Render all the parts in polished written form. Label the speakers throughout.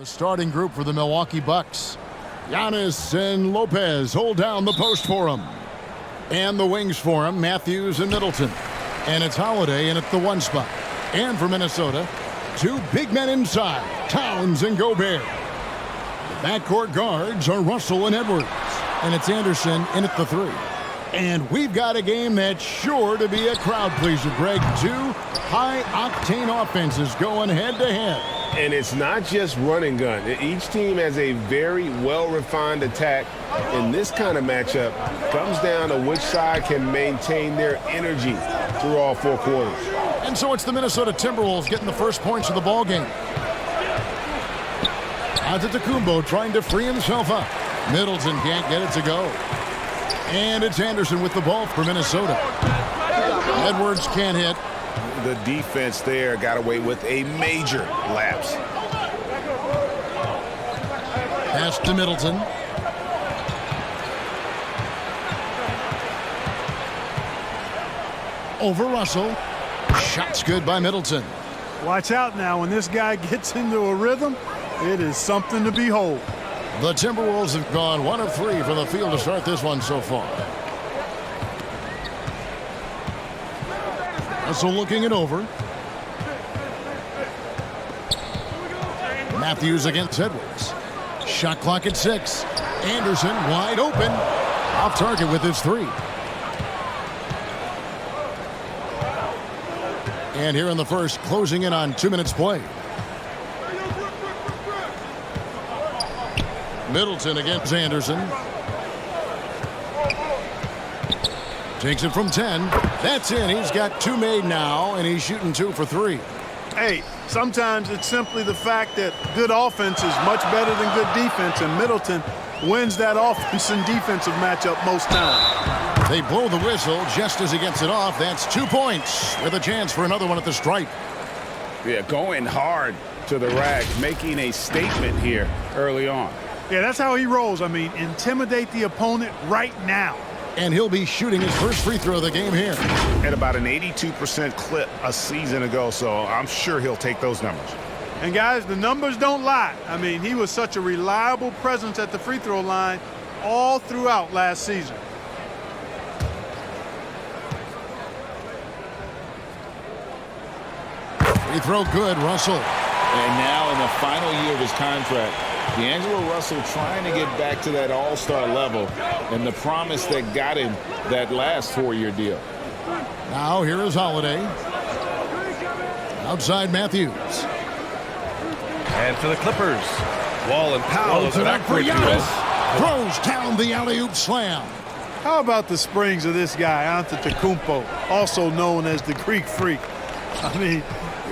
Speaker 1: The starting group for the Milwaukee Bucks. Giannis and Lopez hold down the post for him. And the wings for him, Matthews and Middleton. And it's Holiday in at the 1 spot. And for Minnesota, 2 big men inside, Towns and Gobert. The backcourt guards are Russell and Edwards. And it's Anderson in at the 3. And we've got a game that's sure to be a crowd pleaser, Greg. 2 high-octane offenses going head-to-head.
Speaker 2: And it's not just run and gun. Each team has a very well-refined attack. And this kind of matchup comes down to which side can maintain their energy through all 4 quarters.
Speaker 1: And so it's the Minnesota Timberwolves getting the first points of the ball game. Antetokounmpo trying to free himself up. Middleton can't get it to go. And it's Anderson with the ball for Minnesota. Edwards can't hit.
Speaker 2: The defense there got away with a major lapse.
Speaker 1: Pass to Middleton. Over Russell. Shot's good by Middleton.
Speaker 3: Watch out now. When this guy gets into a rhythm, it is something to behold.
Speaker 1: The Timberwolves have gone 1 of 3 from the field to start this one so far. Russell looking it over. Matthews against Edwards. Shot clock at 6. Anderson wide open. Off target with his 3. And here in the first, closing in on 2 minutes play. Middleton against Anderson. Takes it from 10. That's in. He's got 2 made now, and he's shooting 2 for 3.
Speaker 3: Hey, sometimes it's simply the fact that good offense is much better than good defense, and Middleton wins that offense and defensive matchup most times.
Speaker 1: They blow the whistle just as he gets it off. That's 2 points with a chance for another one at the stripe.
Speaker 4: Yeah, going hard to the rack, making a statement here early on.
Speaker 3: Yeah, that's how he rolls. I mean, intimidate the opponent right now.
Speaker 1: And he'll be shooting his first free throw of the game here.
Speaker 4: At about an 82% clip a season ago, so I'm sure he'll take those numbers.
Speaker 3: And guys, the numbers don't lie. I mean, he was such a reliable presence at the free throw line all throughout last season.
Speaker 1: Free throw good, Russell.
Speaker 5: And now in the final year of his contract, D'Angelo Russell trying to get back to that all-star level and the promise that got him that last 4-year deal.
Speaker 1: Now here is Holiday. Outside Matthews.
Speaker 6: And for the Clippers, Wall and Powell is back for
Speaker 1: Giannis. Throws down the alley-oop slam.
Speaker 3: How about the springs of this guy, Antetokounmpo, also known as the Greek Freak? I mean,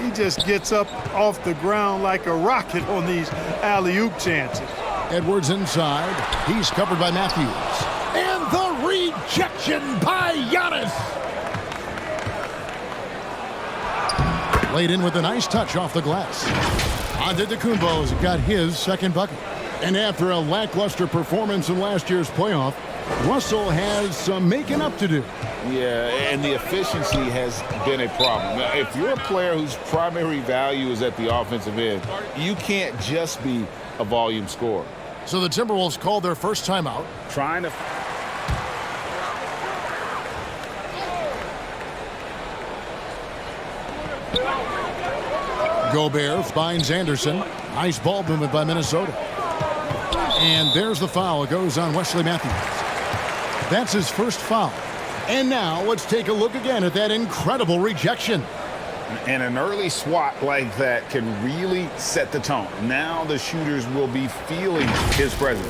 Speaker 3: he just gets up off the ground like a rocket on these alley-oop chances.
Speaker 1: Edwards inside. He's covered by Matthews. And the rejection by Giannis. Laid in with a nice touch off the glass. Antetokounmpo's got his second bucket. And after a lackluster performance in last year's playoff, Russell has some making up to do.
Speaker 5: Yeah, and the efficiency has been a problem. Now, if you're a player whose primary value is at the offensive end, you can't just be a volume scorer.
Speaker 1: So the Timberwolves called their first timeout.
Speaker 4: Trying to...
Speaker 1: Gobert finds Anderson. Nice ball movement by Minnesota. And there's the foul. It goes on Wesley Matthews. That's his first foul. And now let's take a look again at that incredible rejection.
Speaker 4: And an early swat like that can really set the tone. Now the shooters will be feeling his presence.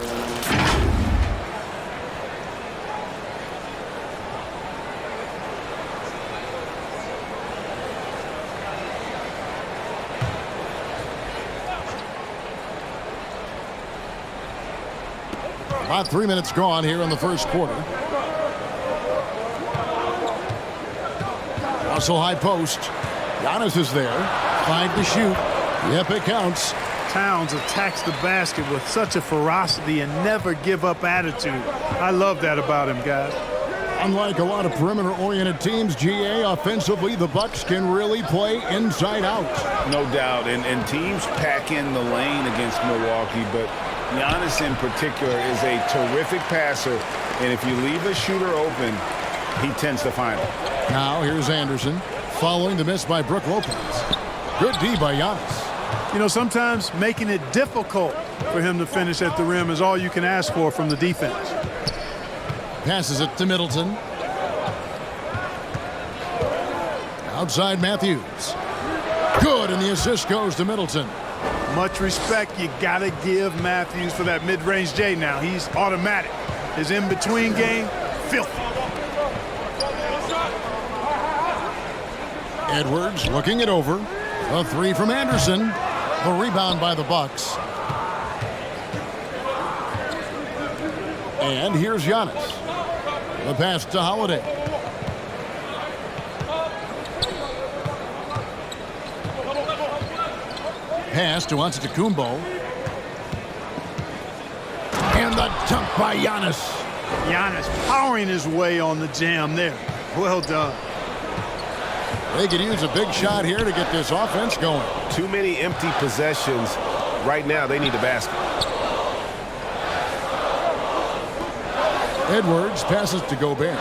Speaker 1: About 3 minutes gone here in the first quarter. Russell high post. Giannis is there. 5 to shoot. Yep, it counts.
Speaker 3: Towns attacks the basket with such a ferocity and never give up attitude. I love that about him, guys.
Speaker 1: Unlike a lot of perimeter-oriented teams, GA, offensively, the Bucks can really play inside out.
Speaker 4: No doubt, and teams pack in the lane against Milwaukee, but Giannis in particular is a terrific passer, and if you leave a shooter open, he tends to find it.
Speaker 1: Now here's Anderson following the miss by Brook Lopez. Good D by Giannis.
Speaker 3: You know, sometimes making it difficult for him to finish at the rim is all you can ask for from the defense.
Speaker 1: Passes it to Middleton. Outside Matthews. Good, and the assist goes to Middleton.
Speaker 3: Much respect you got to give Matthews for that mid-range J now. He's automatic. His in-between game, filthy.
Speaker 1: Edwards looking it over. A three from Anderson. The rebound by the Bucks. And here's Giannis. The pass to Holiday. Pass to Antetokounmpo. And the dunk by Giannis.
Speaker 3: Giannis powering his way on the jam there. Well done.
Speaker 1: They could use a big shot here to get this offense going.
Speaker 2: Too many empty possessions. Right now, they need a basket.
Speaker 1: Edwards passes to Gobert.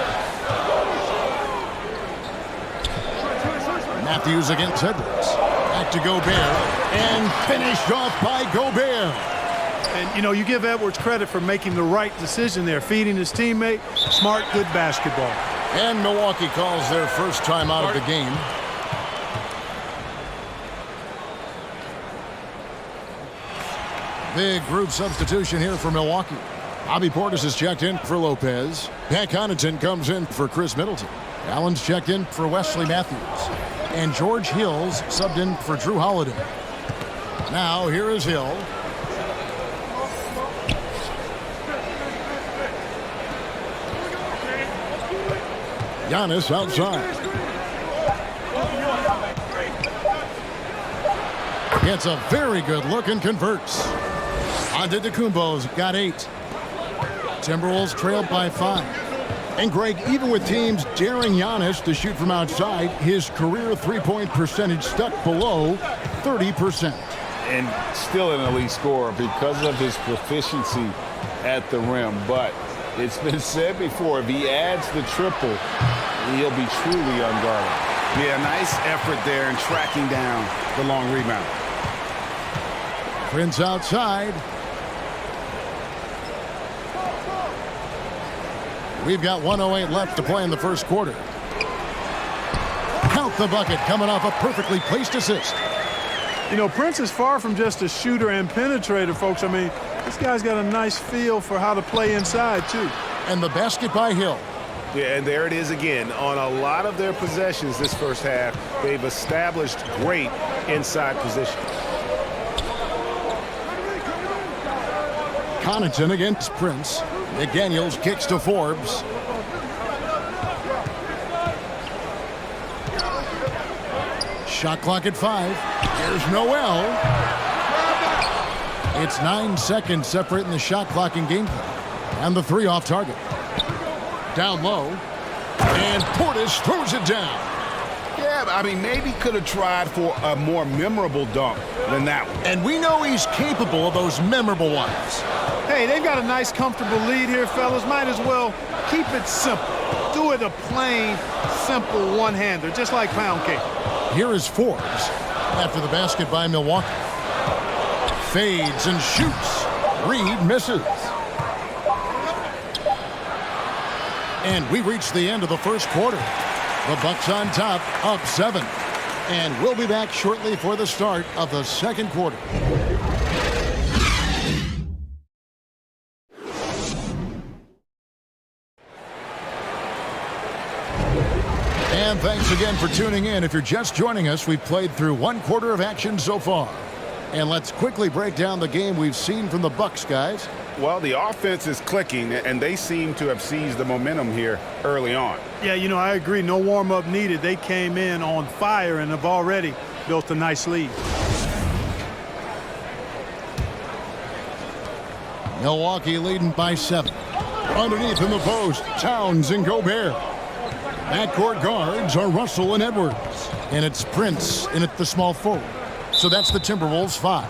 Speaker 1: Matthews against Edwards. Back to Gobert. And finished off by Gobert.
Speaker 3: And, you know, you give Edwards credit for making the right decision there, feeding his teammate. Smart, good basketball.
Speaker 1: And Milwaukee calls their first time out of the game. Big group substitution here for Milwaukee. Bobby Portis is checked in for Lopez. Pat Connaughton comes in for Chris Middleton. Allen's checked in for Wesley Matthews. And George Hill's subbed in for Drew Holiday. Now here is Hill. Giannis outside. Gets a very good look and converts. Antetokounmpo's got 8. Timberwolves trailed by 5. And Greg, even with teams daring Giannis to shoot from outside, his career three-point percentage stuck below 30%.
Speaker 5: And still an elite scorer because of his proficiency at the rim. But it's been said before, if he adds the triple, he'll be truly unguarded.
Speaker 4: Yeah, nice effort there in tracking down the long rebound.
Speaker 1: Prince outside. We've got 1:08 left to play in the first quarter. Count the bucket coming off a perfectly placed assist.
Speaker 3: You know, Prince is far from just a shooter and penetrator, folks. I mean, this guy's got a nice feel for how to play inside, too.
Speaker 1: And the basket by Hill.
Speaker 2: Yeah, and there it is again. On a lot of their possessions this first half, they've established great inside position.
Speaker 1: Connaughton against Prince. McDaniels kicks to Forbes. Shot clock at 5. Here's Noel. It's 9 seconds separating the shot clock and game clock. And the 3 off target. Down low. And Portis throws it down.
Speaker 4: Yeah, I mean, maybe could have tried for a more memorable dunk than that one.
Speaker 1: And we know he's capable of those memorable ones.
Speaker 3: Hey, they've got a nice, comfortable lead here, fellas. Might as well keep it simple. Do it a plain, simple one-hander, just like pound cake.
Speaker 1: Here is Forbes after the basket by Milwaukee. Fades and shoots. Reed misses. And we reach the end of the first quarter. The Bucks on top, up 7. And we'll be back shortly for the start of the second quarter. And thanks again for tuning in. If you're just joining us, we've played through 1 quarter of action so far. And let's quickly break down the game we've seen from the Bucks, guys.
Speaker 4: Well, the offense is clicking, and they seem to have seized the momentum here early on.
Speaker 3: Yeah, you know, I agree. No warm-up needed. They came in on fire and have already built a nice lead.
Speaker 1: Milwaukee leading by 7. Underneath in the post, Towns and Gobert. Backcourt guards are Russell and Edwards. And it's Prince in at the small forward. So that's the Timberwolves 5.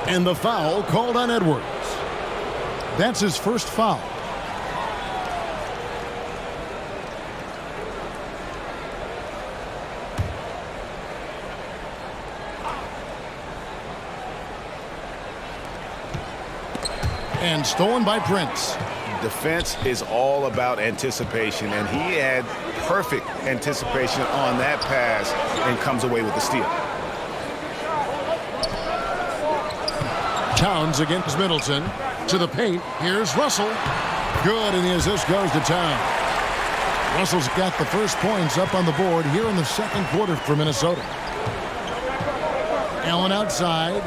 Speaker 1: And the foul called on Edwards. That's his first foul. And stolen by Prince.
Speaker 4: Defense is all about anticipation, and he had perfect anticipation on that pass and comes away with the steal.
Speaker 1: Towns against Middleton. To the paint. Here's Russell. Good, and the assist goes to Towns. Russell's got the first points up on the board here in the second quarter for Minnesota. Allen outside.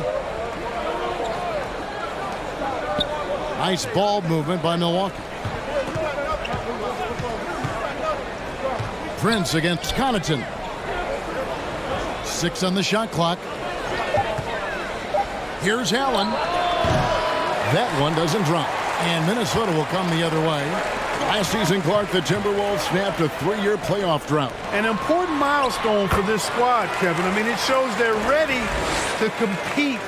Speaker 1: Nice ball movement by Milwaukee. Prince against Connaughton. 6 on the shot clock. Here's Allen. That one doesn't drop. And Minnesota will come the other way. Last season, Clark, the Timberwolves snapped a 3-year playoff drought.
Speaker 3: An important milestone for this squad, Kevin. I mean, it shows they're ready to compete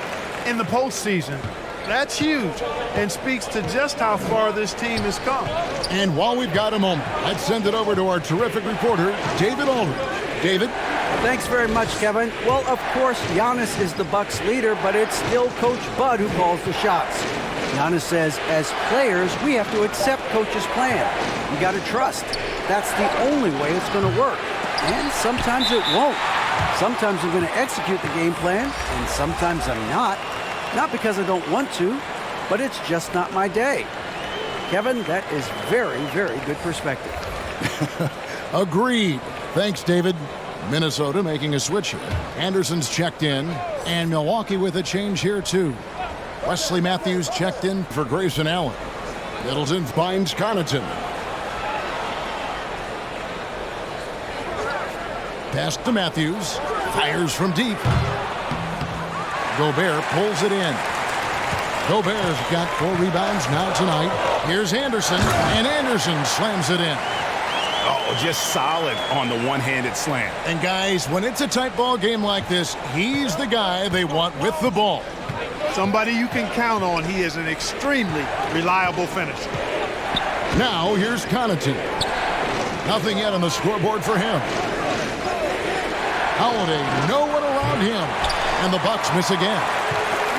Speaker 3: in the postseason. That's huge and speaks to just how far this team has come.
Speaker 1: And while we've got a moment, let's send it over to our terrific reporter, David Aldridge. David?
Speaker 7: Thanks very much, Kevin. Well, of course, Giannis is the Bucks leader, but it's still Coach Bud who calls the shots. Giannis says, as players, we have to accept Coach's plan. You got to trust. That's the only way it's going to work. And sometimes it won't. Sometimes I'm going to execute the game plan, and sometimes I'm not. Not because I don't want to, but it's just not my day. Kevin, that is very, very good perspective.
Speaker 1: Agreed. Thanks, David. Minnesota making a switch here. Anderson's checked in, and Milwaukee with a change here, too. Wesley Matthews checked in for Grayson Allen. Middleton finds Connaughton. Pass to Matthews. Fires from deep. Gobert pulls it in. Gobert's got 4 rebounds now tonight. Here's Anderson, and Anderson slams it in.
Speaker 4: Oh, just solid on the one-handed slam.
Speaker 1: And guys, when it's a tight ball game like this, he's the guy they want with the ball.
Speaker 3: Somebody you can count on. He is an extremely reliable finisher.
Speaker 1: Now here's Connaughton. Nothing yet on the scoreboard for him. Holiday, no one around him. And the Bucks miss again.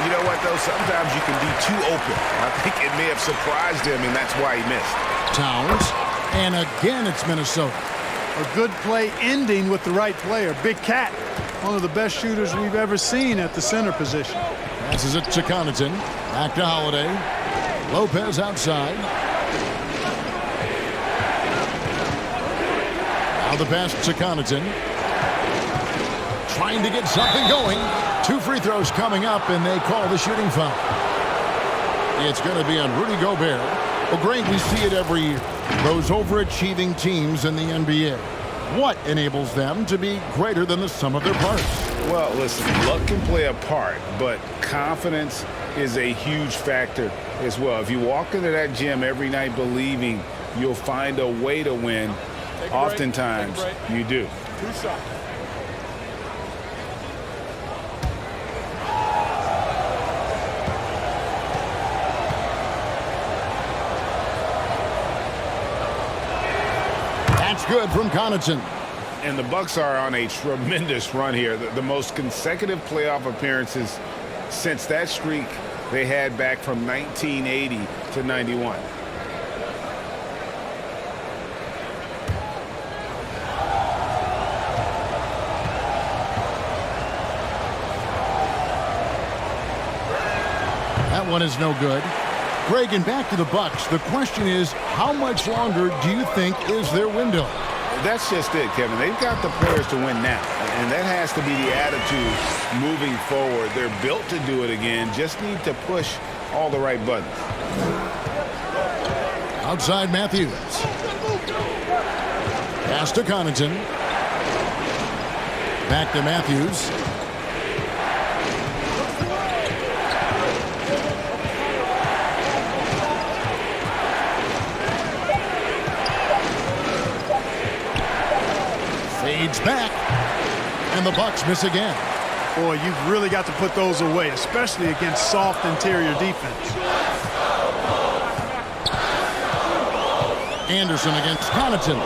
Speaker 4: You know what, though? Sometimes you can be too open. I think it may have surprised him, and that's why he missed.
Speaker 1: Towns. And again, it's Minnesota.
Speaker 3: A good play ending with the right player. Big Cat, one of the best shooters we've ever seen at the center position.
Speaker 1: Passes it to Connaughton. Back to Holiday. Lopez outside. Now the pass to Connaughton. Trying to get something going. 2 free throws coming up, and they call the shooting foul. It's going to be on Rudy Gobert. Well, great, we see it every year. Those overachieving teams in the NBA. What enables them to be greater than the sum of their parts?
Speaker 4: Well, listen, luck can play a part, but confidence is a huge factor as well. If you walk into that gym every night believing you'll find a way to win, oftentimes you do.
Speaker 3: 2 shots.
Speaker 1: That's good from Connaughton.
Speaker 4: And the Bucks are on a tremendous run here. The most consecutive playoff appearances since that streak they had back from 1980 to 91.
Speaker 1: That one is no good. Greg, and back to the Bucks. The question is, how much longer do you think is their window?
Speaker 4: That's just it, Kevin. They've got the players to win now, and that has to be the attitude moving forward. They're built to do it again, just need to push all the right buttons.
Speaker 1: Outside Matthews. Pass to Connaughton. Back to Matthews. And the Bucks miss again.
Speaker 3: Boy, you've really got to put those away, especially against soft interior defense.
Speaker 1: Anderson against Connaughton.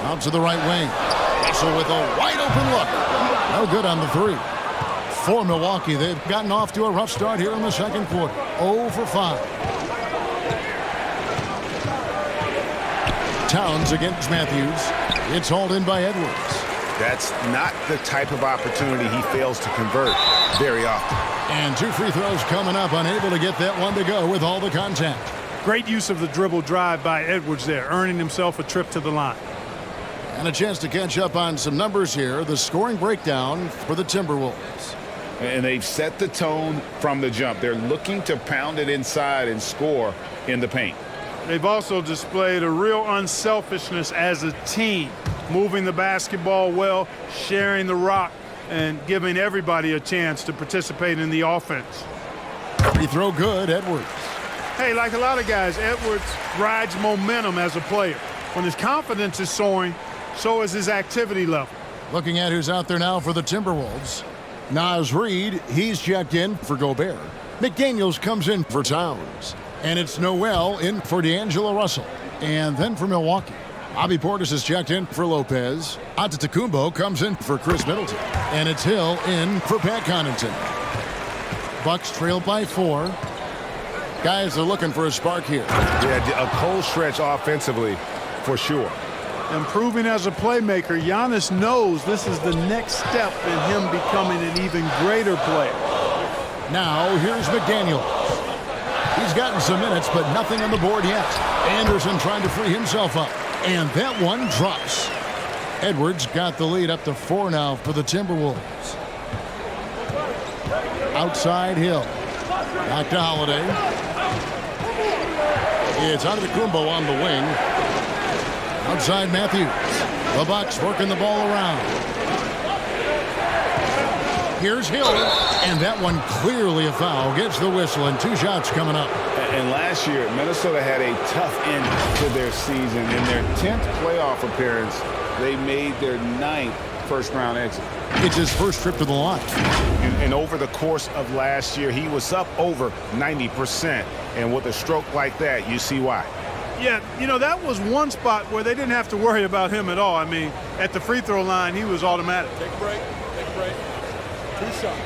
Speaker 1: Out to the right wing. Russell with a wide open look. No good on the three. For Milwaukee, they've gotten off to a rough start here in the second quarter. 0 for 5. Towns against Matthews. It's hauled in by Edwards.
Speaker 4: That's not the type of opportunity he fails to convert very often.
Speaker 1: And 2 free throws coming up, unable to get that one to go with all the contact.
Speaker 3: Great use of the dribble drive by Edwards there, earning himself a trip to the line.
Speaker 1: And a chance to catch up on some numbers here. The scoring breakdown for the Timberwolves.
Speaker 4: And they've set the tone from the jump. They're looking to pound it inside and score in the paint.
Speaker 3: They've also displayed a real unselfishness as a team, moving the basketball well, sharing the rock, and giving everybody a chance to participate in the offense.
Speaker 1: Free throw good, Edwards.
Speaker 3: Hey, like a lot of guys, Edwards rides momentum as a player. When his confidence is soaring, so is his activity level.
Speaker 1: Looking at who's out there now for the Timberwolves. Naz Reid, he's checked in for Gobert. McDaniels comes in for Towns. And it's Noel in for D'Angelo Russell. And then for Milwaukee, Bobby Portis is checked in for Lopez. Antetokounmpo comes in for Chris Middleton. And it's Hill in for Pat Connaughton. Bucks trail by 4. Guys are looking for a spark here.
Speaker 2: Yeah, a cold stretch offensively for sure.
Speaker 3: Improving as a playmaker, Giannis knows this is the next step in him becoming an even greater player.
Speaker 1: Now here's McDaniels. He's gotten some minutes, but nothing on the board yet. Anderson trying to free himself up. And that one drops. Edwards got the lead up to 4 now for the Timberwolves. Outside Hill. Back to Holiday. It's Antetokounmpo on the wing. Outside Matthews. The Bucks working the ball around. Here's Hill. And that one clearly a foul. Gets the whistle and 2 shots coming up.
Speaker 4: And last year, Minnesota had a tough end to their season. In their 10th playoff appearance, they made their 9th first-round exit.
Speaker 1: It's his first trip to the line.
Speaker 4: And over the course of last year, he was up over 90%. And with a stroke like that, you see why.
Speaker 3: Yeah, you know, that was one spot where they didn't have to worry about him at all. I mean, at the free throw line, he was automatic. Take a break. Take a break. 2 shots.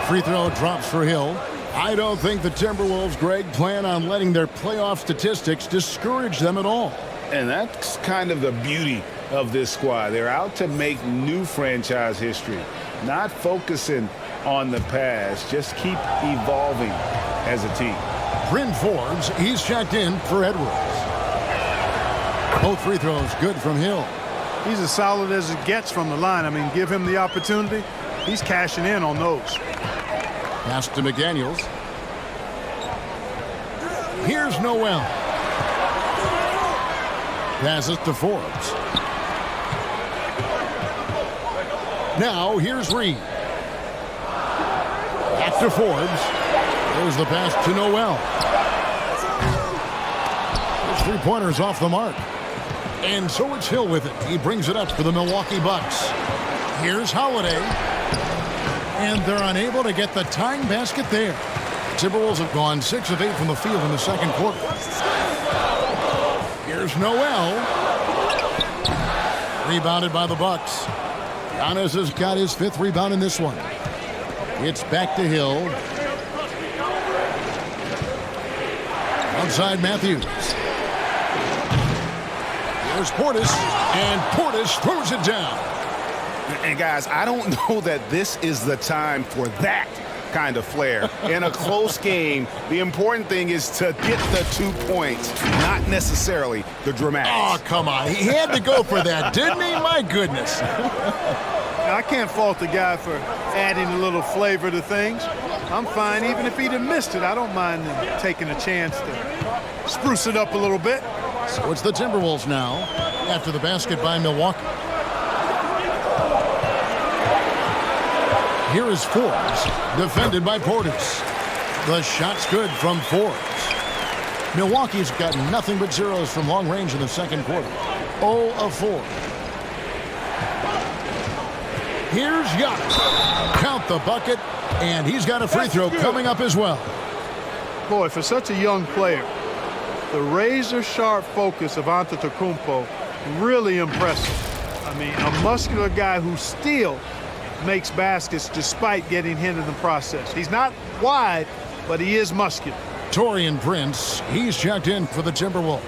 Speaker 1: Free throw drops for Hill. I don't think the Timberwolves, Greg, plan on letting their playoff statistics discourage them at all.
Speaker 4: And that's kind of the beauty of this squad. They're out to make new franchise history, not focusing on the past, just keep evolving as a team.
Speaker 1: Bryn Forbes, he's checked in for Edwards. Both free throws good from Hill.
Speaker 3: He's as solid as it gets from the line. I mean, give him the opportunity. He's cashing in on those.
Speaker 1: Pass to McDaniels. Here's Noel. Passes to Forbes. Now here's Reid. Back to Forbes. There's the pass to Noel. Those 3-pointers off the mark. And so it's Hill with it. He brings it up for the Milwaukee Bucks. Here's Holiday. And they're unable to get the tying basket there. Timberwolves have gone 6 of 8 from the field in the second quarter. Here's Noel. Rebounded by the Bucks. Giannis has got his 5th rebound in this one. It's back to Hill. Outside Matthews. Here's Portis. And Portis throws it down.
Speaker 4: And guys, I don't know that this is the time for that kind of flair. In a close game, the important thing is to get the 2 points, not necessarily the dramatics.
Speaker 1: Oh, come on. He had to go for that, didn't he? My goodness.
Speaker 3: Now, I can't fault the guy for adding a little flavor to things. I'm fine. Even if he'd have missed it, I don't mind taking a chance to spruce it up a little bit.
Speaker 1: So it's the Timberwolves now after the basket by Milwaukee. Here is Forbes, defended by Portis. The shot's good from Forbes. Milwaukee's got nothing but zeros from long range in the second quarter. 0 of 4. Here's Giannis. Count the bucket, and he's got a free throw coming up as well.
Speaker 3: Boy, for such a young player, the razor-sharp focus of Antetokounmpo really impressive. I mean, a muscular guy who still makes baskets despite getting hit in the process. He's not wide, but he is muscular.
Speaker 1: Taurean Prince, he's checked in for the Timberwolves.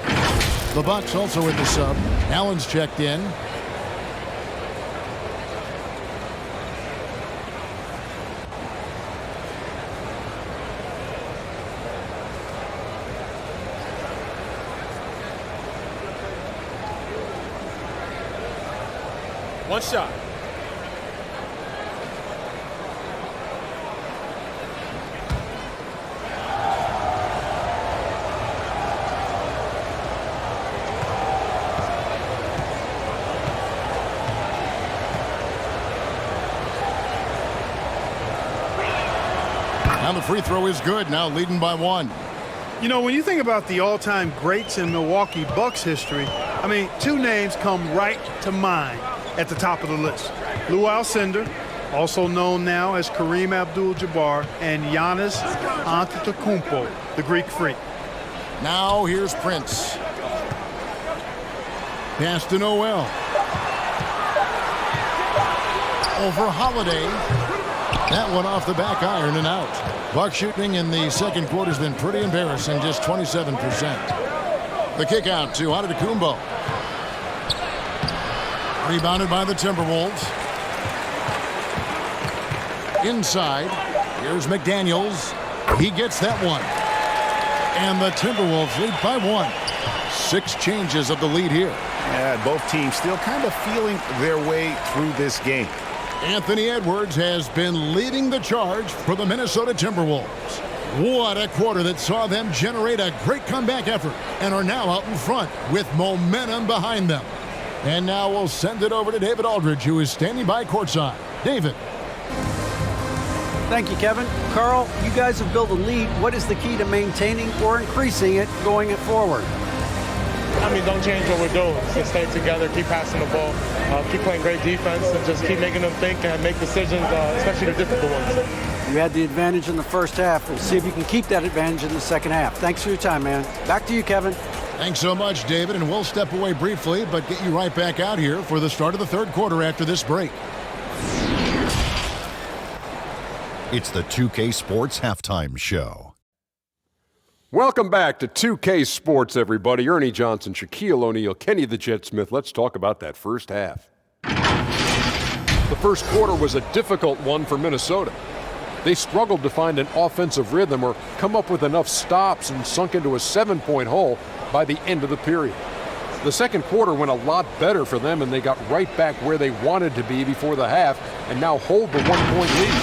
Speaker 1: The Bucks also with the sub. Allen's checked in.
Speaker 8: One shot.
Speaker 1: And the free throw is good, now leading by 1.
Speaker 3: You know, when you think about the all-time greats in Milwaukee Bucks history, I mean, 2 names come right to mind at the top of the list. Lou Alcindor, also known now as Kareem Abdul-Jabbar, and Giannis Antetokounmpo, the Greek Freak.
Speaker 1: Now here's Prince. Pass to Noel. Over Holiday. That one off the back iron and out. Buck shooting in the second quarter has been pretty embarrassing, just 27%. The kick out to Antetokounmpo. Rebounded by the Timberwolves. Inside. Here's McDaniels. He gets that one. And the Timberwolves lead by 1. 6 changes of the lead here.
Speaker 4: Yeah, both teams still kind of feeling their way through this game.
Speaker 1: Anthony Edwards has been leading the charge for the Minnesota Timberwolves. What a quarter that saw them generate a great comeback effort and are now out in front with momentum behind them. And now we'll send it over to David Aldridge, who is standing by courtside. David.
Speaker 7: Thank you, Kevin. Carl, you guys have built a lead. What is the key to maintaining or increasing it going it forward?
Speaker 8: I mean, don't change what we're doing. Just stay together, keep passing the ball, keep playing great defense, and just keep making them think and make decisions, especially the difficult ones.
Speaker 7: You had the advantage in the first half. We'll see if you can keep that advantage in the second half. Thanks for your time, man. Back to you, Kevin.
Speaker 1: Thanks so much, David, and we'll step away briefly, but get you right back out here for the start of the third quarter after this break.
Speaker 9: It's the 2K Sports Halftime Show.
Speaker 10: Welcome back to 2K Sports, everybody. Ernie Johnson, Shaquille O'Neal, Kenny the Jet Smith. Let's talk about that first half. The first quarter was a difficult one for Minnesota. They struggled to find an offensive rhythm or come up with enough stops and sunk into a 7-point hole by the end of the period. The second quarter went a lot better for them, and they got right back where they wanted to be before the half and now hold the 1-point lead.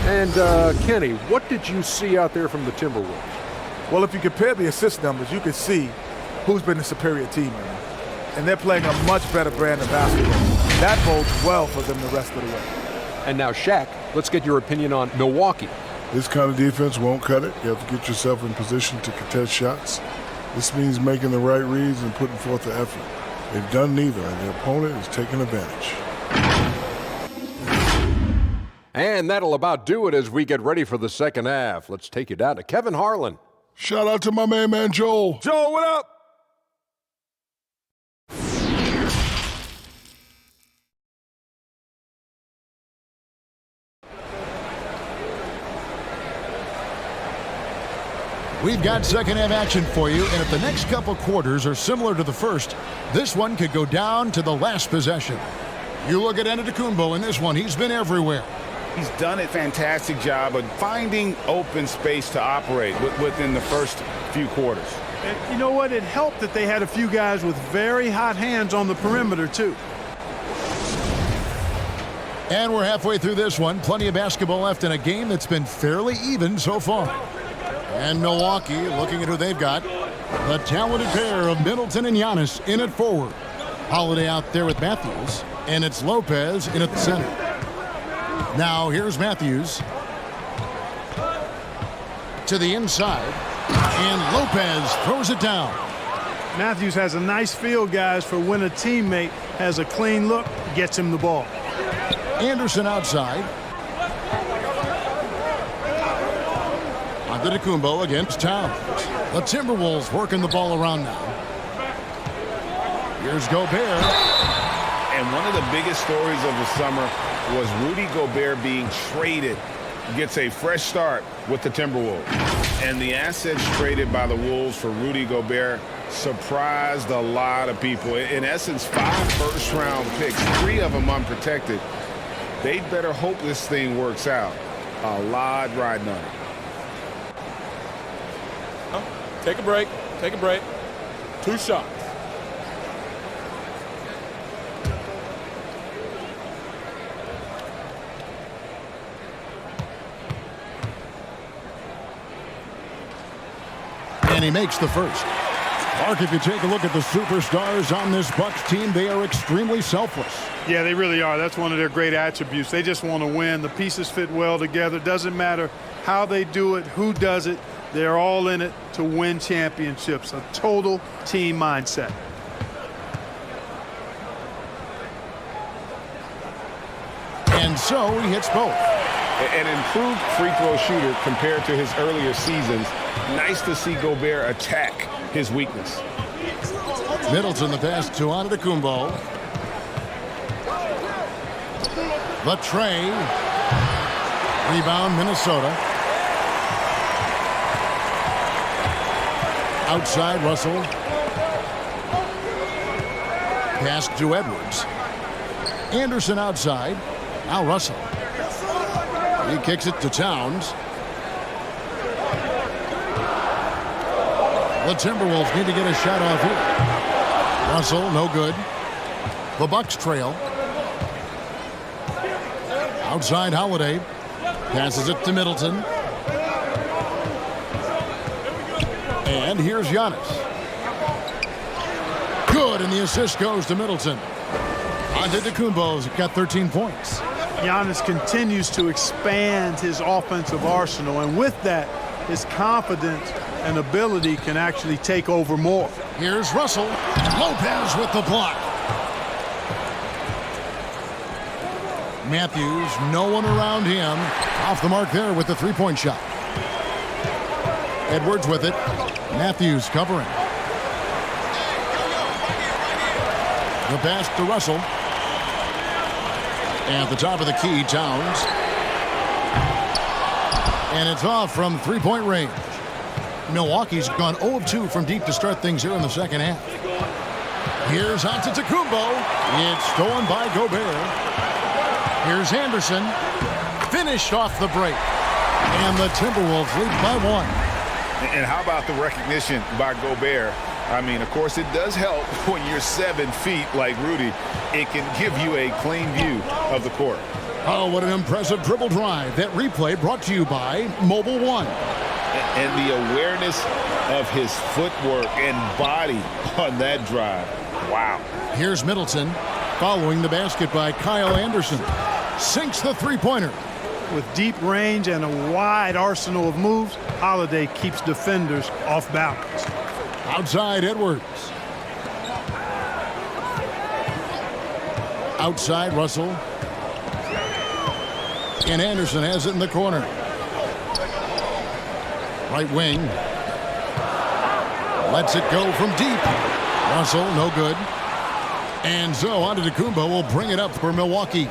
Speaker 10: And, Kenny, what did you see out there from the Timberwolves?
Speaker 11: Well, if you compare the assist numbers, you can see who's been the superior team. And they're playing a much better brand of basketball. That bodes well for them the rest of the way.
Speaker 10: And now, Shaq, let's get your opinion on Milwaukee.
Speaker 12: This kind of defense won't cut it. You have to get yourself in position to contest shots. This means making the right reads and putting forth the effort. They've done neither, and their opponent is taking advantage.
Speaker 10: And that'll about do it as we get ready for the second half. Let's take you down to Kevin Harlan.
Speaker 12: Shout out to my main man, Joel.
Speaker 11: Joel, what up?
Speaker 1: We've got second half action for you, and if the next couple quarters are similar to the first, this one could go down to the last possession. You look at Antetokounmpo in this one. He's been everywhere.
Speaker 4: He's done a fantastic job of finding open space to operate within the first few quarters.
Speaker 3: And you know what? It helped that they had a few guys with very hot hands on the perimeter, too.
Speaker 1: And we're halfway through this one. Plenty of basketball left in a game that's been fairly even so far. And Milwaukee, looking at who they've got, the talented pair of Middleton and Giannis in at forward. Holiday out there with Matthews, and it's Lopez in at the center. Now here's Matthews. to the inside. And Lopez throws it down.
Speaker 3: Matthews has a nice feel, guys, for when a teammate has a clean look, gets him the ball.
Speaker 1: Anderson outside. Antetokounmpo against Towns. The Timberwolves working the ball around now. Here's Gobert.
Speaker 4: And one of the biggest stories of the summer was Rudy Gobert being traded. Gets a fresh start with the Timberwolves. And the assets traded by the Wolves for Rudy Gobert surprised a lot of people. In essence, 5 first-round picks, 3 of them unprotected. They'd better hope this thing works out. A lot riding on it.
Speaker 10: Take a break. Take a break. 2 shots.
Speaker 1: And he makes the first. Mark, if you take a look at the superstars on this Bucks team, they are extremely selfless.
Speaker 3: Yeah, they really are. That's one of their great attributes. They just want to win. The pieces fit well together. Doesn't matter how they do it, who does it. They're all in it to win championships. A total team mindset.
Speaker 1: And so he hits both.
Speaker 2: An improved free throw shooter compared to his earlier seasons. Nice to see Gobert attack his weakness.
Speaker 1: Middleton the pass to Antetokounmpo. The tray. Rebound Minnesota. Outside Russell. Pass to Edwards. Anderson outside. Now Russell. He kicks it to Towns. The Timberwolves need to get a shot off here. Russell, no good. The Bucks trail. Outside Holiday. Passes it to Middleton. And here's Giannis. Good, and the assist goes to Middleton. Antetokounmpo's got 13 points.
Speaker 3: Giannis continues to expand his offensive arsenal, and with that, his confidence and ability can actually take over more.
Speaker 1: Here's Russell. Lopez with the block. Matthews, no one around him. Off the mark there with the three-point shot. Edwards with it. Matthews covering. The pass to Russell. At the top of the key, Towns. And it's off from three-point range. Milwaukee's gone 0 of 2 from deep to start things here in the second half. Here's Antetokounmpo. It's stolen by Gobert. Here's Anderson. Finished off the break. And the Timberwolves lead by 1.
Speaker 4: And how about the recognition by Gobert? I mean, of course, it does help when you're 7 feet like Rudy. It can give you a clean view of the court.
Speaker 1: Oh, what an impressive dribble drive. That replay brought to you by Mobile One.
Speaker 4: And the awareness of his footwork and body on that drive. Wow.
Speaker 1: Here's Middleton following the basket by Kyle Anderson. Sinks the three-pointer.
Speaker 3: With deep range and a wide arsenal of moves, Holiday keeps defenders off balance.
Speaker 1: Outside Edwards. Outside Russell. And Anderson has it in the corner. Right wing. Lets it go from deep. Russell, no good. And so Antetokounmpo will bring it up for Milwaukee.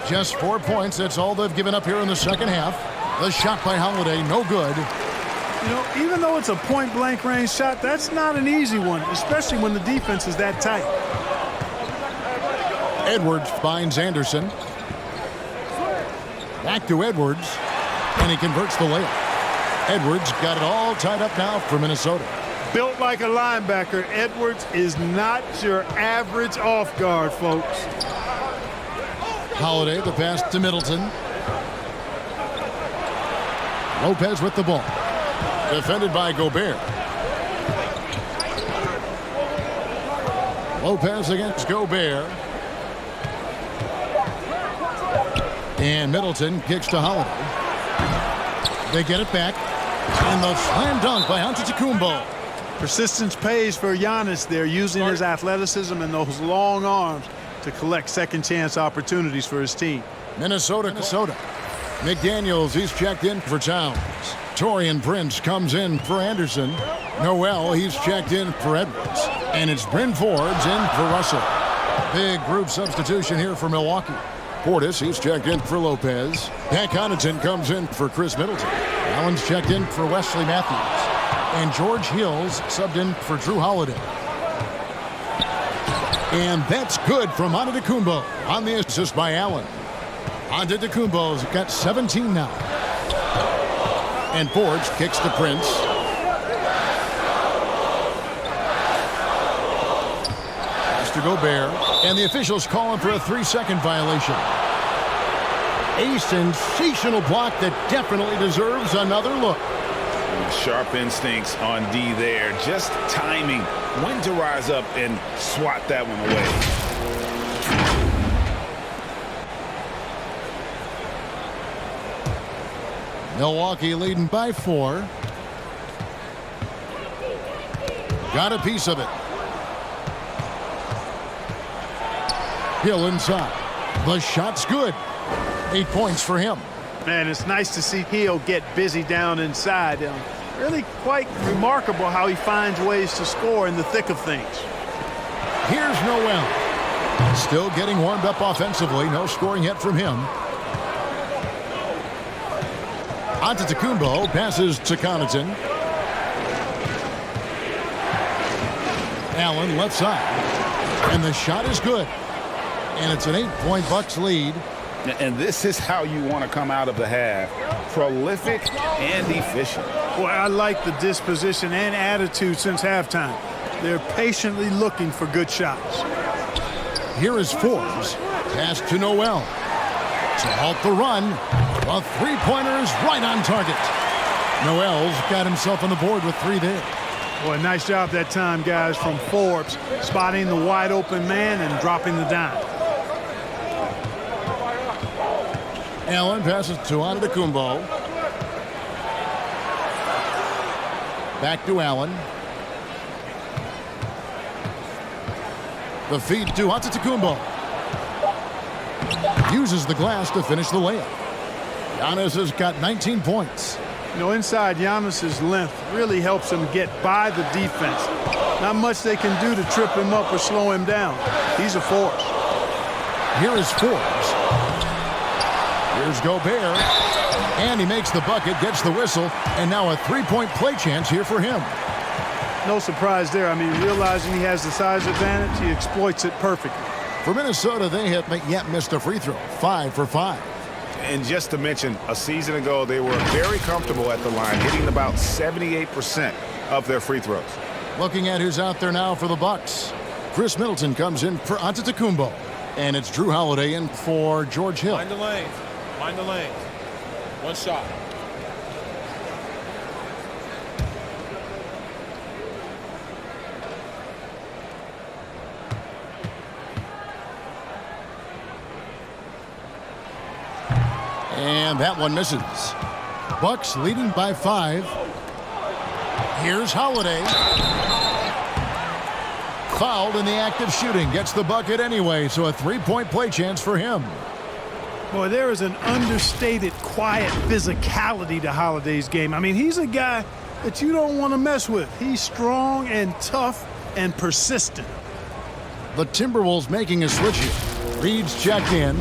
Speaker 1: Just 4 points. That's all they've given up here in the second half. The shot by Holiday, no good.
Speaker 3: You know, even though it's a point-blank range shot, that's not an easy one, especially when the defense is that tight.
Speaker 1: Edwards finds Anderson. Back to Edwards, and he converts the layup. Edwards got it all tied up now for Minnesota.
Speaker 3: Built like a linebacker, Edwards is not your average off guard, folks.
Speaker 1: Holiday, the pass to Middleton. Lopez with the ball. Defended by Gobert. Lopez against Gobert. And Middleton kicks to Holiday. They get it back. And the slam dunk by Antetokounmpo.
Speaker 3: Persistence pays for Giannis there, using his athleticism and those long arms to collect second-chance opportunities for his team.
Speaker 1: Minnesota. McDaniels, he's checked in for Towns. Taurean Prince comes in for Anderson. Noel, he's checked in for Edwards. And it's Bryn Forbes in for Russell. Big group substitution here for Milwaukee. Portis, he's checked in for Lopez. Pat Connaughton comes in for Chris Middleton. Allen's checked in for Wesley Matthews. And George Hill's subbed in for Drew Holiday. And that's good from Antetokounmpo on the assist by Allen. Antetokounmpo's got 17 now. And Forbes kicks to Prince. Pass to Gobert. And the officials calling for a 3-second violation. A sensational block that definitely deserves another look.
Speaker 4: Sharp instincts on D there. Just timing when to rise up and swat that one away.
Speaker 1: Milwaukee leading by 4. Got a piece of it. Hill inside. The shot's good. 8 points for him.
Speaker 3: Man, it's nice to see Hill get busy down inside. Really quite remarkable how he finds ways to score in the thick of things.
Speaker 1: Here's Noel. Still getting warmed up offensively. No scoring yet from him. Antetokounmpo passes to Connaughton. Allen left side. And the shot is good. And it's an 8-point Bucks lead.
Speaker 4: And this is how you want to come out of the half. Prolific and efficient.
Speaker 3: Boy, I like the disposition and attitude since halftime. They're patiently looking for good shots.
Speaker 1: Here is Forbes. Pass to Noel. To halt the run. A three-pointer is right on target. Noel's got himself on the board with 3 there.
Speaker 3: Boy, nice job that time, guys, from Forbes, spotting the wide-open man and dropping the dime.
Speaker 1: Allen passes to Antetokounmpo. Back to Allen. The feed to Antetokounmpo. Uses the glass to finish the layup. Giannis has got 19 points.
Speaker 3: You know, inside Giannis's length really helps him get by the defense. Not much they can do to trip him up or slow him down. He's a force.
Speaker 1: Here is Forbes. Here's Gobert. And he makes the bucket, gets the whistle, and now a 3-point play chance here for him.
Speaker 3: No surprise there. I mean, realizing he has the size advantage, he exploits it perfectly.
Speaker 1: For Minnesota, they have yet missed a free throw. 5 for 5.
Speaker 4: And just to mention, a season ago, they were very comfortable at the line, hitting about 78% of their free throws.
Speaker 1: Looking at who's out there now for the Bucks. Chris Middleton comes in for Antetokounmpo. And it's Drew Holiday in for George Hill.
Speaker 13: Mind the lane. Mind the lane. One shot.
Speaker 1: And that one misses. Bucks leading by 5. Here's Holiday. Fouled in the act of shooting. Gets the bucket anyway, so a 3-point play chance for him.
Speaker 3: Boy, there is an understated, quiet physicality to Holiday's game. I mean, he's a guy that you don't want to mess with. He's strong and tough and persistent.
Speaker 1: The Timberwolves making a switch here. Reed's checked in.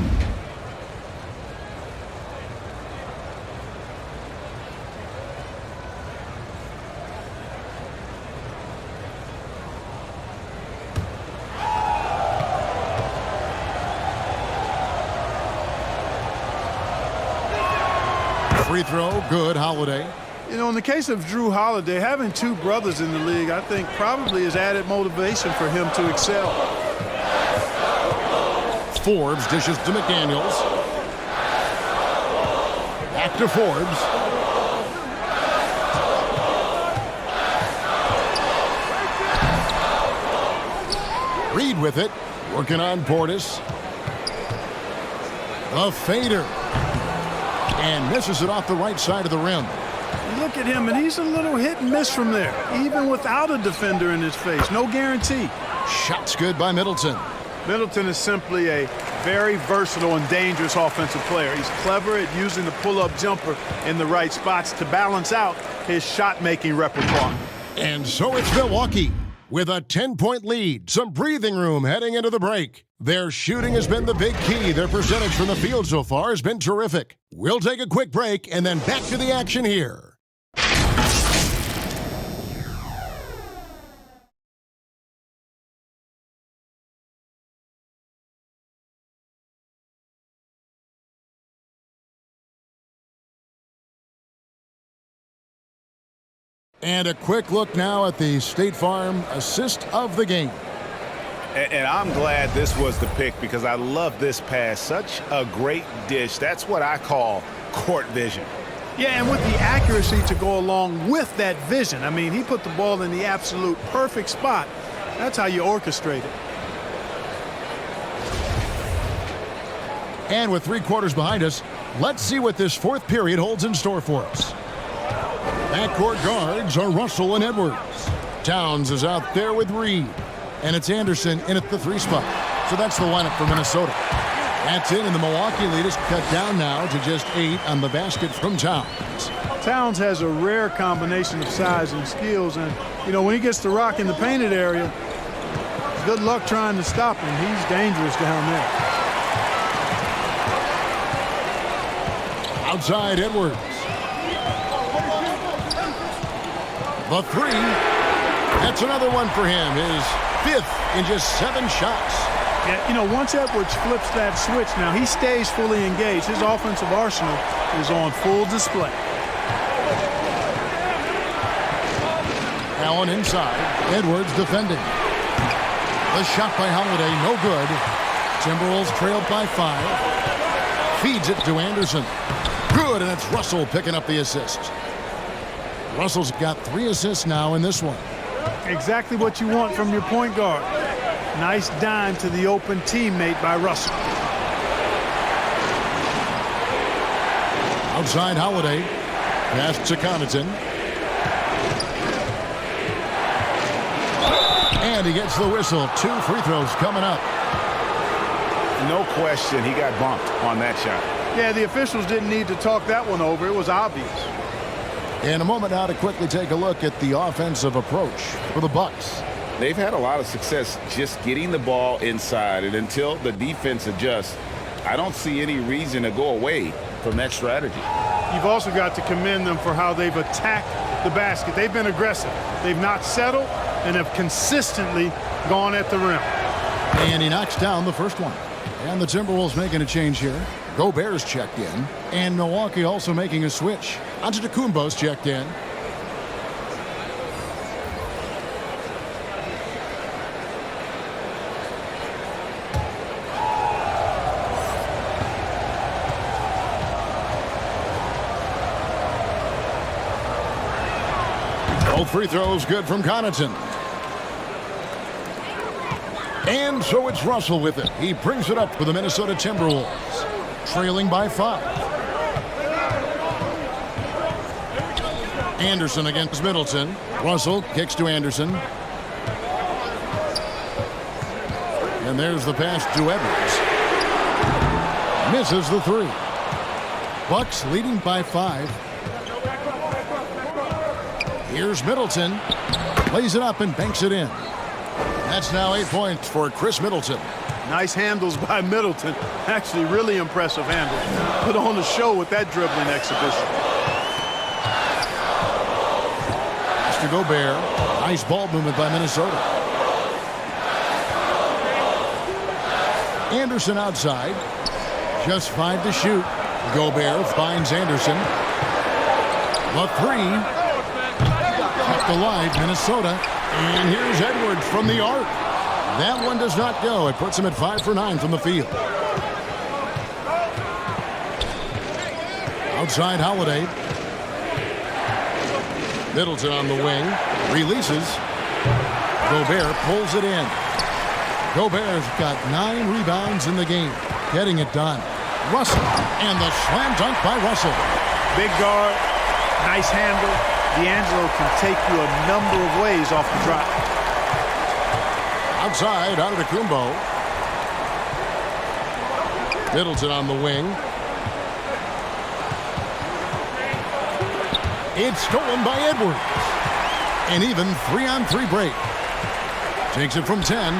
Speaker 1: Free throw, good, Holiday.
Speaker 3: You know, in the case of Drew Holiday, having 2 brothers in the league, I think probably is added motivation for him to excel.
Speaker 1: Forbes dishes to McDaniels. Back to Forbes. Reed with it, working on Portis. The fader. And misses it off the right side of the rim.
Speaker 3: Look at him, and he's a little hit and miss from there, even without a defender in his face. No guarantee.
Speaker 1: Shots good by Middleton.
Speaker 3: Middleton is simply a very versatile and dangerous offensive player. He's clever at using the pull-up jumper in the right spots to balance out his shot-making repertoire.
Speaker 1: And so it's Milwaukee with a 10-point lead. Some breathing room heading into the break. Their shooting has been the big key. Their percentage from the field so far has been terrific. We'll take a quick break and then back to the action here. And a quick look now at the State Farm assist of the game.
Speaker 4: And I'm glad this was the pick because I love this pass. Such a great dish. That's what I call court vision.
Speaker 3: Yeah, and with the accuracy to go along with that vision. I mean, he put the ball in the absolute perfect spot. That's how you orchestrate it.
Speaker 1: And with 3 quarters behind us, let's see what this fourth period holds in store for us. Backcourt guards are Russell and Edwards. Towns is out there with Reed. And it's Anderson in at the 3 spot. So that's the lineup for Minnesota. That's it, and the Milwaukee lead is cut down now to just 8 on the basket from Towns.
Speaker 3: Towns has a rare combination of size and skills. And, you know, when he gets the rock in the painted area, good luck trying to stop him. He's dangerous down there.
Speaker 1: Outside Edwards. The 3. That's another one for him. His 5th in just 7 shots.
Speaker 3: Yeah, you know, once Edwards flips that switch now, he stays fully engaged. His offensive arsenal is on full display.
Speaker 1: Allen inside. Edwards defending. The shot by Holiday, no good. Timberwolves trailed by 5. Feeds it to Anderson. Good, and it's Russell picking up the assist. Russell's got 3 assists now in this one.
Speaker 3: Exactly what you want from your point guard. Nice dime to the open teammate by Russell.
Speaker 1: Outside Holiday. Pass to Connaughton. And he gets the whistle. 2 free throws coming up.
Speaker 4: No question he got bumped on that shot.
Speaker 3: Yeah, the officials didn't need to talk that one over. It was obvious.
Speaker 1: In a moment now to quickly take a look at the offensive approach for the Bucks.
Speaker 4: They've had a lot of success just getting the ball inside, and until the defense adjusts, I don't see any reason to go away from that strategy.
Speaker 3: You've also got to commend them for how they've attacked the basket. They've been aggressive. They've not settled and have consistently gone at the rim.
Speaker 1: And he knocks down the first one. And the Timberwolves making a change here. Gobert's checked in. And Milwaukee also making a switch. Antetokounmpo's checked in. Both free throws good from Connaughton. And so it's Russell with it. He brings it up for the Minnesota Timberwolves. Trailing by 5. Anderson against Middleton. Russell kicks to Anderson. And there's the pass to Edwards. Misses the 3. Bucks leading by 5. Here's Middleton. Lays it up and banks it in. That's now 8 points for Chris Middleton.
Speaker 3: Nice handles by Middleton. Actually, really impressive handles. Put on a show with that dribbling exhibition.
Speaker 1: Mr. Gobert. Nice ball movement by Minnesota. Anderson outside. Just 5 to shoot. Gobert finds Anderson. The 3. Kept alive, Minnesota. And here's Edwards from the arc. That one does not go. It puts him at 5 for 9 from the field. Outside Holiday. Middleton on the wing. Releases. Gobert pulls it in. Gobert's got 9 rebounds in the game. Getting it done. Russell. And the slam dunk by Russell.
Speaker 3: Big guard, Nice handle. D'Angelo can take you a number of ways off the drop.
Speaker 1: Outside, Antetokounmpo. Middleton on the wing. It's stolen by Edwards. An even 3-on-3 break. Takes it from 10.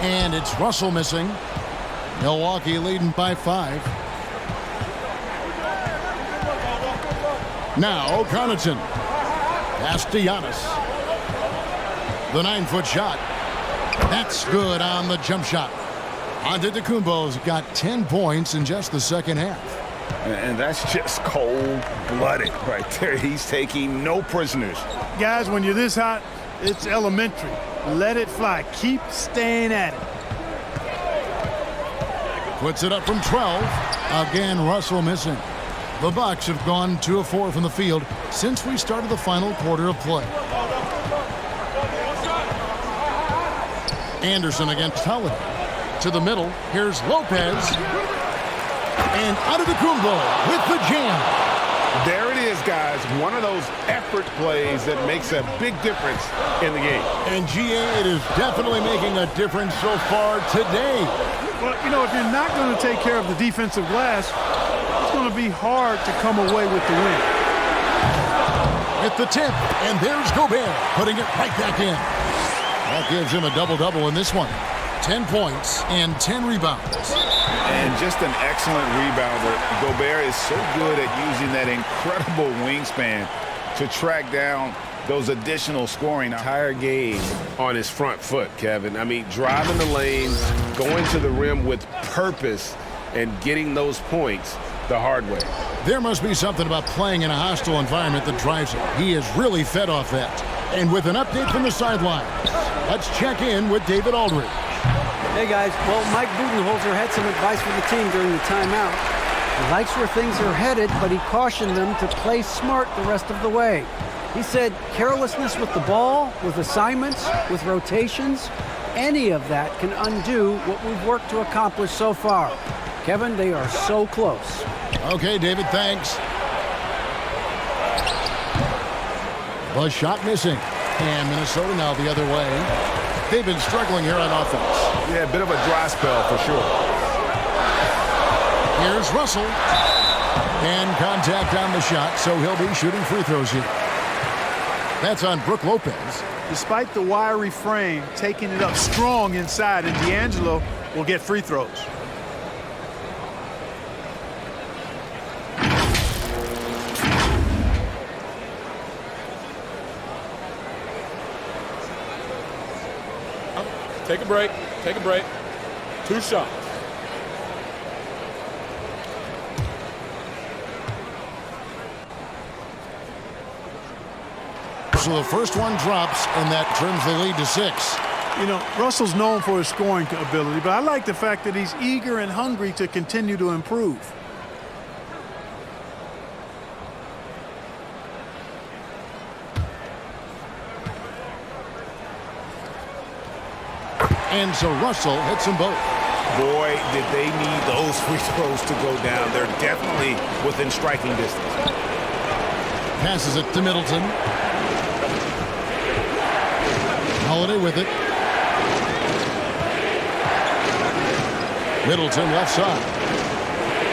Speaker 1: And it's Russell missing. Milwaukee leading by 5. Now Connaughton. Pass to Giannis. The 9-foot shot. That's good on the jump shot. Antetokounmpo's got 10 points in just the second half.
Speaker 4: And that's just cold-blooded right there. He's taking no prisoners.
Speaker 3: Guys, when you're this hot, it's elementary. Let it fly. Keep staying at it.
Speaker 1: Puts it up from 12. Again, Russell missing. The Bucks have gone 2 of 4 from the field since we started the final quarter of play. Anderson against Holiday. To the middle. Here's Lopez. And Antetokounmpo with the jam.
Speaker 2: There it is, guys. One of those effort plays that makes a big difference in the game.
Speaker 1: And GA, it is definitely making a difference so far today.
Speaker 3: Well, you know, if you're not going to take care of the defensive glass, it's going to be hard to come away with the win.
Speaker 1: At the tip, and there's Gobert putting it right back in. That gives him a double-double in this one. 10 points and 10 rebounds.
Speaker 4: And just an excellent rebounder. Gobert is so good at using that incredible wingspan to track down those additional scoring.
Speaker 2: Entire game on his front foot, Kevin. I mean, driving the lane, going to the rim with purpose, and getting those points the hard way.
Speaker 1: There must be something about playing in a hostile environment that drives him. He is really fed off that. And with an update from the sideline, let's check in with David Aldridge.
Speaker 7: Hey guys, well, Mike Budenholzer had some advice for the team during the timeout. He likes where things are headed, but he cautioned them to play smart the rest of the way. He said carelessness with the ball, with assignments, with rotations, any of that can undo what we've worked to accomplish so far. Kevin, they are so close.
Speaker 1: Okay, David, thanks. The shot missing. And Minnesota now the other way. They've been struggling here on offense.
Speaker 2: Yeah, a bit of a dry spell for sure.
Speaker 1: Here's Russell. And contact on the shot, so he'll be shooting free throws here. That's on Brook Lopez.
Speaker 3: Despite the wiry frame, taking it up strong inside, and D'Angelo will get free throws.
Speaker 13: Take a break. Take a break. 2 shots.
Speaker 1: So the first one drops, and that turns the lead to 6.
Speaker 3: You know, Russell's known for his scoring ability, but I like the fact that he's eager and hungry to continue to improve.
Speaker 1: And so Russell hits them both.
Speaker 4: Boy, did they need those free throws to go down. They're definitely within striking distance.
Speaker 1: Passes it to Middleton. Holiday with it. Middleton left side.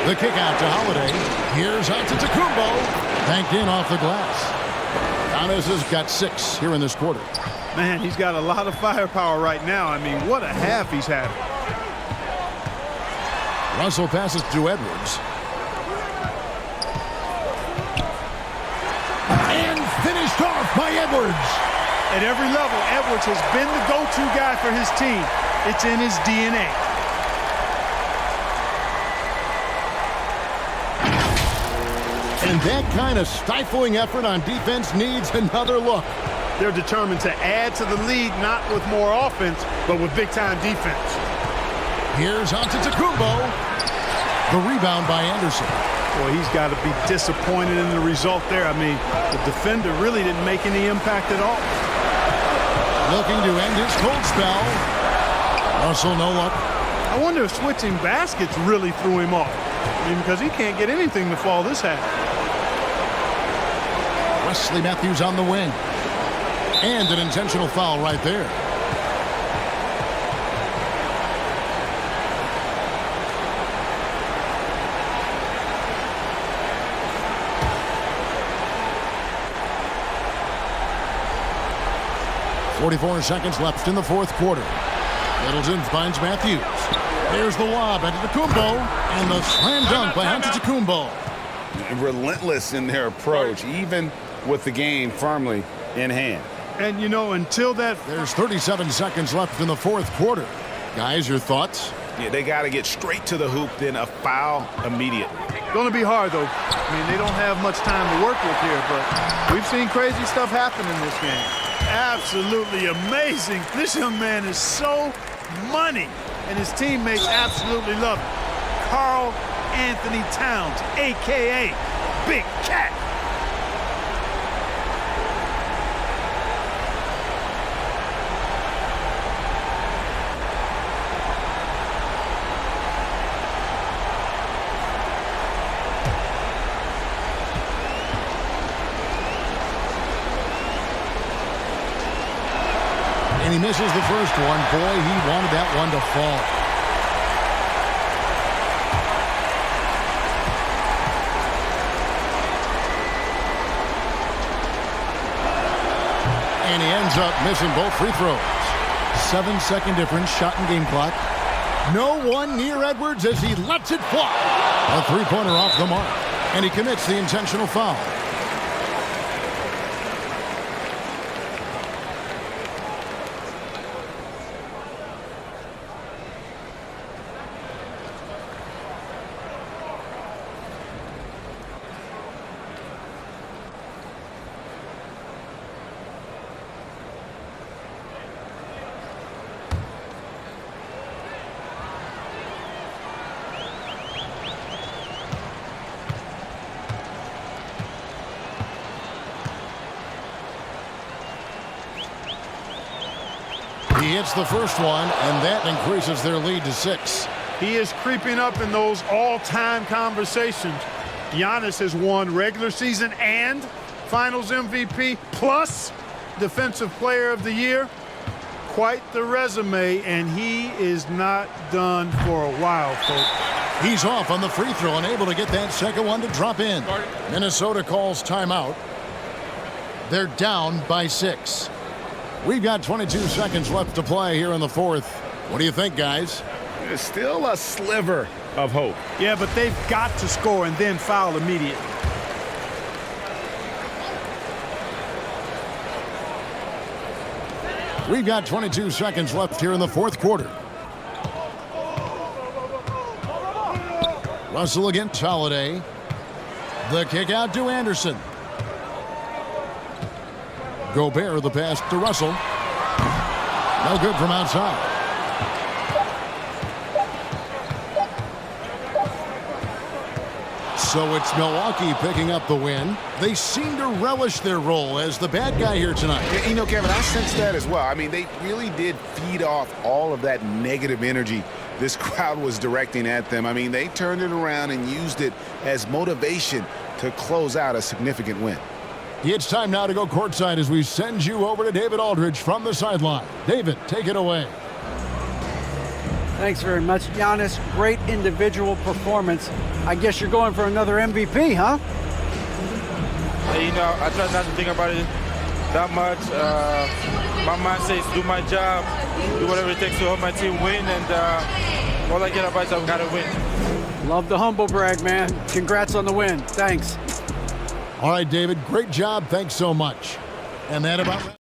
Speaker 1: The kick out to Holiday. Here's Antetokounmpo. Banked in off the glass. Giannis has got 6 here in this quarter.
Speaker 3: Man, he's got a lot of firepower right now. I mean, what a half he's had.
Speaker 1: Russell passes to Edwards. And finished off by Edwards.
Speaker 3: At every level, Edwards has been the go-to guy for his team. It's in his DNA.
Speaker 1: And that kind of stifling effort on defense needs another look.
Speaker 3: They're determined to add to the lead, not with more offense, but with big-time defense.
Speaker 1: Here's Antetokounmpo. The rebound by Anderson.
Speaker 3: Boy, he's got to be disappointed in the result there. I mean, the defender really didn't make any impact at all.
Speaker 1: Looking to end his cold spell. Russell, no luck.
Speaker 3: I wonder if switching baskets really threw him off. I mean, because he can't get anything to fall this half.
Speaker 1: Wesley Matthews on the wing. And an intentional foul right there. .44 seconds left in the fourth quarter. Middleton finds Matthews. There's the lob Antetokounmpo, and the slam dunk by Antetokounmpo.
Speaker 4: Relentless in their approach, even with the game firmly in hand.
Speaker 3: And, you know, until that...
Speaker 1: There's 37 seconds left in the fourth quarter. Guys, your thoughts?
Speaker 4: Yeah, they got to get straight to the hoop, then a foul immediately.
Speaker 3: Going to be hard, though. I mean, they don't have much time to work with here, but we've seen crazy stuff happen in this game. Absolutely amazing. This young man is so money, and his teammates absolutely love him. Karl-Anthony Towns, a.k.a. Big Cat.
Speaker 1: And he misses the first one. Boy, he wanted that one to fall. And he ends up missing both free throws. 7-second difference, shot and game clock. No one near Edwards as he lets it fly. A three-pointer off the mark. And he commits the intentional foul. He hits the first one, and that increases their lead to 6.
Speaker 3: He is creeping up in those all-time conversations. Giannis has won regular season and Finals MVP, plus Defensive Player of the Year. Quite the resume, and he is not done for a while, folks.
Speaker 1: He's off on the free throw and able to get that second one to drop in. Minnesota calls timeout. They're down by 6. We've got 22 seconds left to play here in the fourth. What do you think, guys?
Speaker 4: There's still a sliver of hope.
Speaker 3: Yeah, but they've got to score and then foul immediately.
Speaker 1: We've got 22 seconds left here in the fourth quarter. Russell against Holiday. The kick out to Anderson. Gobert the pass to Russell. No good from outside. So it's Milwaukee picking up the win. They seem to relish their role as the bad guy here tonight.
Speaker 2: Yeah, you know, Kevin, I sense that as well. I mean, they really did feed off all of that negative energy this crowd was directing at them. I mean, they turned it around and used it as motivation to close out a significant win.
Speaker 1: It's time now to go courtside as we send you over to David Aldridge from the sideline. David, take it away.
Speaker 7: Thanks very much, Giannis. Great individual performance. I guess you're going for another MVP, huh?
Speaker 14: You know, I try not to think about it that much. My mind says do my job, do whatever it takes to help my team win, and all I get advice, I've got to win.
Speaker 7: Love the humble brag, man. Congrats on the win. Thanks.
Speaker 1: All right, David, great job. Thanks so much. And that about